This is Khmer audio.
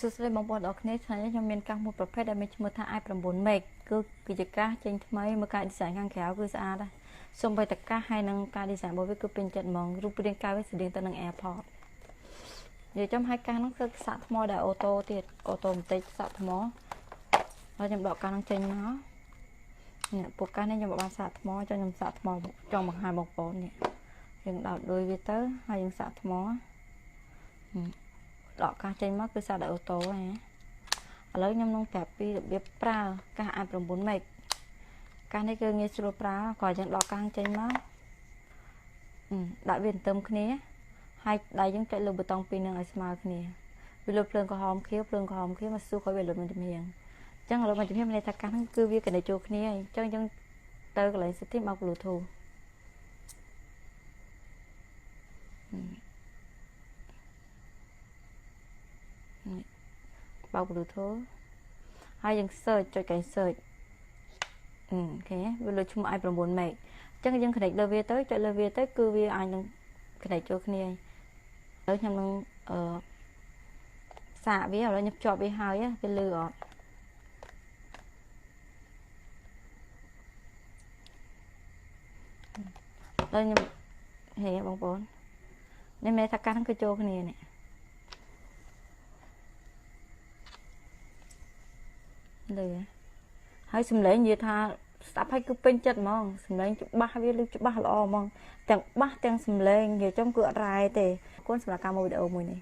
សួស្តីបងប្អូនអរគ្នាថ្ងៃនេះខ្ញុំមានកាសមួយប្រភេទដែលមានឈ្មោះថា i9-MAX គឺជាកាសចេញថ្មីមកការ design ខាងក្រៅគឺស្អាតដែរសូម្បីតែកាសហើយនឹងការ design របស់វាគឺពេញចិត្តហ្មងរូបរាងកាយវាស្តៀងទៅនឹង AirPod និយាយចំហើយកាសហ្នឹងគឺសាក់ថ្មដែលអូតូទៀតអូតូបន្តិចសាក់ថ្មហើយខ្ញុំដកកាសហ្នឹងចេញមកនេះពួកកាសនេះខ្ញុំបានសាក់ថ្មចង់ខ្ញុំសាក់ថ្មចង់បង្ហាញបងប្អូននេះយើងដោតដូចវាទៅហើយយើងសាក់ថ្មដកកាសចេញមកគឺសាក់ដោយអូតូហ្នឹងឥឡូវខ្ញុំនឹងប្រាប់ពីរបៀបប្រើកាស i9-MAX កាសនេះគឺងាយស្រួលប្រើគាត់យើងដកកាសចេញមកដាក់វាទៅគ្នាហើយដៃយើងចុចលើប៊ូតុងពីរនឹងឲ្យស្មើគ្នាវាលុបភ្លើងក្រហមខៀវមកសួរគាត់វាលុបមិនជំនាញអញ្ចឹងលុបមិនជំនាញមានន័យថាកាសហ្នឹងគឺវាកណ្ដេចចូលគ្នាអញ្ចឹងយើងទៅកន្លែង setting មក Bluetooth បោក Bluetooth ហើយយើង search ចុចកន្លែង search អូខេវាលើឈ្មោះ i9-MAX អញ្ចឹងយើងคลิกលើវាទៅចុចលើវាទៅគឺវាអាចនឹងคลิกចូលគ្នាហើយខ្ញុំនឹងសាកវាឥឡូវខ្ញុំភ្ជាប់វាហើយវាលឺអត់ហើយខ្ញុំហេបងប្អូននេះមានថាកាសហ្នឹងគឺចូលគ្នានេះលើហើយសំឡេងនិយាយថាស្ដាប់ឲ្យគឺពេញចិត្តហ្មងសំឡេងច្បាស់វាឮច្បាស់ល្អហ្មងទាំងបាសទាំងសំឡេងនិយាយចំគឺអត់រ៉ែទេអរគុណសម្រាប់ការមើលវីដេអូមួយនេះ